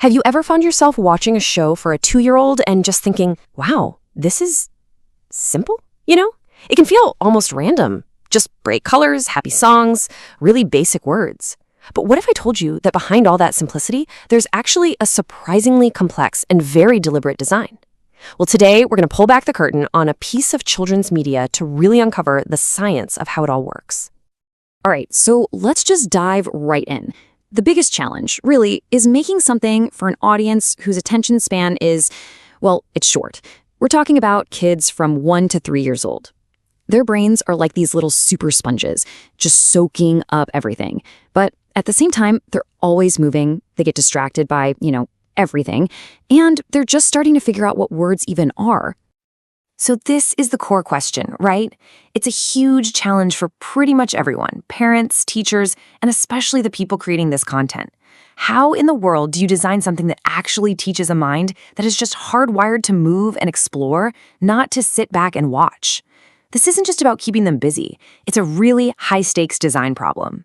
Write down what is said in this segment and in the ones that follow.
Have you ever found yourself watching a show for a 2-year-old and just thinking, wow, this is simple? It can feel almost random. Just bright colors, happy songs, really basic words. But what if I told you that behind all that simplicity, there's actually a surprisingly complex and very deliberate design? Well, today we're going to pull back the curtain on a piece of children's media to really uncover the science of how it all works. All right, so let's just dive right in. The biggest challenge, really, is making something for an audience whose attention span is, well, it's short. We're talking about kids from 1 to 3 years old. Their brains are like these little super sponges, just soaking up everything. But at the same time, they're always moving. They get distracted by, everything. And they're just starting to figure out what words even are. So this is the core question, right? It's a huge challenge for pretty much everyone, parents, teachers, and especially the people creating this content. How in the world do you design something that actually teaches a mind that is just hardwired to move and explore, not to sit back and watch? This isn't just about keeping them busy. It's a really high-stakes design problem.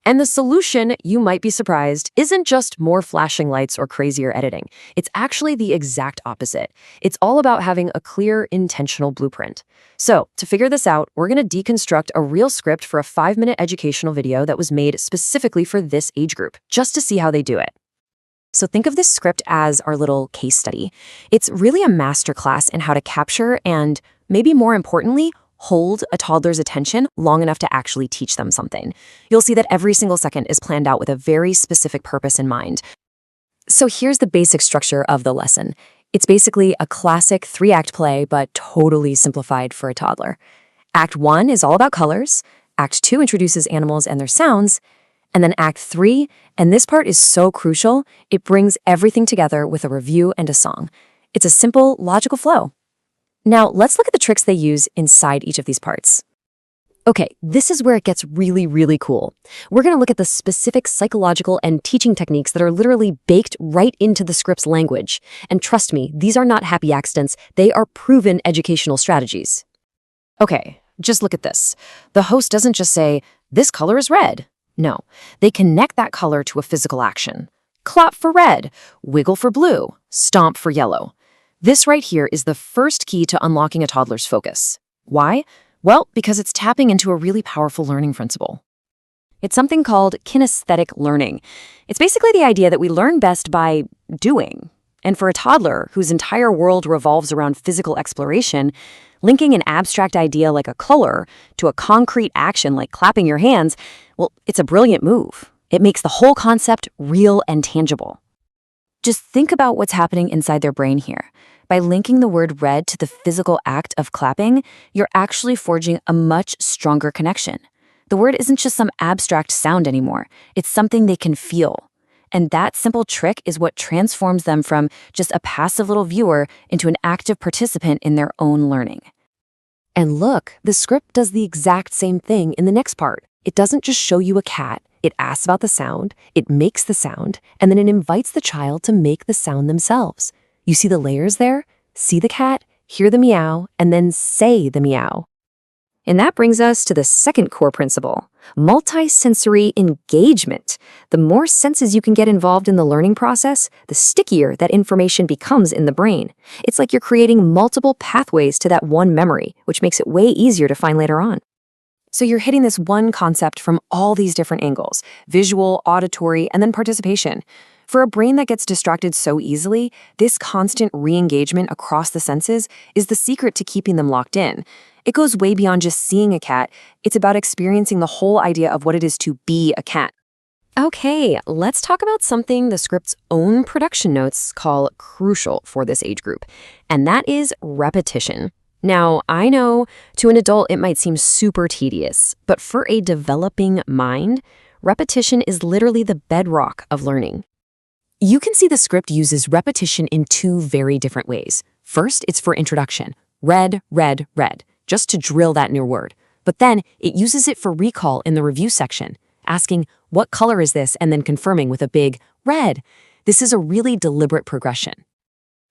And the solution, you might be surprised, isn't just more flashing lights or crazier editing. It's actually the exact opposite. It's all about having a clear, intentional blueprint. So, to figure this out, we're going to deconstruct a real script for a 5-minute educational video that was made specifically for this age group, just to see how they do it. So think of this script as our little case study. It's really a masterclass in how to capture and, maybe more importantly, hold a toddler's attention long enough to actually teach them something. You'll see that every single second is planned out with a very specific purpose in mind. So here's the basic structure of the lesson. It's basically a classic 3-act play, but totally simplified for a toddler. Act 1 is all about colors. Act 2 introduces animals and their sounds. And then Act 3, and this part is so crucial, it brings everything together with a review and a song. It's a simple, logical flow. Now, let's look at the tricks they use inside each of these parts. Okay, this is where it gets really, really cool. We're going to look at the specific psychological and teaching techniques that are literally baked right into the script's language. And trust me, these are not happy accidents. They are proven educational strategies. Okay, just look at this. The host doesn't just say, "This color is red." No, they connect that color to a physical action. Clap for red, wiggle for blue, stomp for yellow. This right here is the first key to unlocking a toddler's focus. Why? Well, because it's tapping into a really powerful learning principle. It's something called kinesthetic learning. It's basically the idea that we learn best by doing. And for a toddler whose entire world revolves around physical exploration, linking an abstract idea like a color to a concrete action like clapping your hands, well, it's a brilliant move. It makes the whole concept real and tangible. Just think about what's happening inside their brain here. By linking the word red to the physical act of clapping, you're actually forging a much stronger connection. The word isn't just some abstract sound anymore. It's something they can feel. And that simple trick is what transforms them from just a passive little viewer into an active participant in their own learning. And look, the script does the exact same thing in the next part. It doesn't just show you a cat. It asks about the sound, it makes the sound, and then it invites the child to make the sound themselves. You see the layers there? See the cat, hear the meow, and then say the meow. And that brings us to the second core principle, multi-sensory engagement. The more senses you can get involved in the learning process, the stickier that information becomes in the brain. It's like you're creating multiple pathways to that one memory, which makes it way easier to find later on. So you're hitting this one concept from all these different angles, visual, auditory, and then participation. For a brain that gets distracted so easily, this constant re-engagement across the senses is the secret to keeping them locked in. It goes way beyond just seeing a cat. It's about experiencing the whole idea of what it is to be a cat. Okay, let's talk about something the script's own production notes call crucial for this age group, and that is repetition. Now, I know to an adult it might seem super tedious, but for a developing mind, repetition is literally the bedrock of learning. You can see the script uses repetition in 2 very different ways. First, it's for introduction. Red, red, red, just to drill that new word. But then it uses it for recall in the review section, asking, what color is this? And then confirming with a big red. This is a really deliberate progression.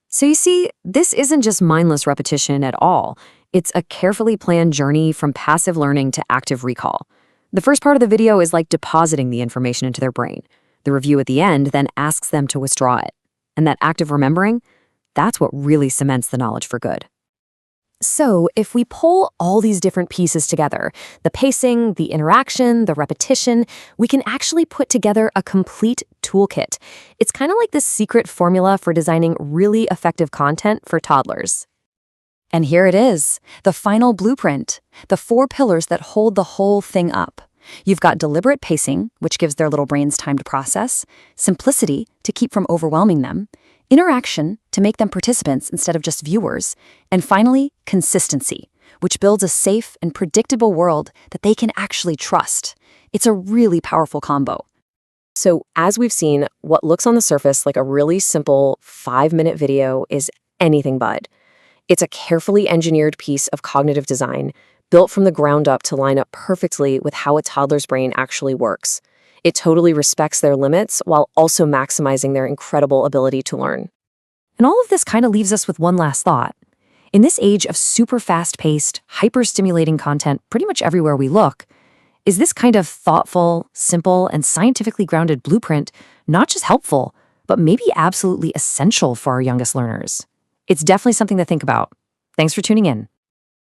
So you see, this isn't just mindless repetition at all. It's a carefully planned journey from passive learning to active recall. The first part of the video is like depositing the information into their brain. The review at the end then asks them to withdraw it. And that active remembering, that's what really cements the knowledge for good. So, if we pull all these different pieces together, the pacing, the interaction, the repetition, we can actually put together a complete toolkit. It's kind of like this secret formula for designing really effective content for toddlers. And here it is, the final blueprint, the 4 pillars that hold the whole thing up. You've got deliberate pacing, which gives their little brains time to process, simplicity to keep from overwhelming them, interaction to make them participants instead of just viewers, and finally, consistency, which builds a safe and predictable world that they can actually trust. It's a really powerful combo. So, as we've seen, what looks on the surface like a really simple 5-minute video is anything but. It's a carefully engineered piece of cognitive design, built from the ground up to line up perfectly with how a toddler's brain actually works. It totally respects their limits while also maximizing their incredible ability to learn. And all of this kind of leaves us with one last thought. In this age of super fast-paced, hyper-stimulating content pretty much everywhere we look, is this kind of thoughtful, simple, and scientifically grounded blueprint not just helpful, but maybe absolutely essential for our youngest learners? It's definitely something to think about. Thanks for tuning in.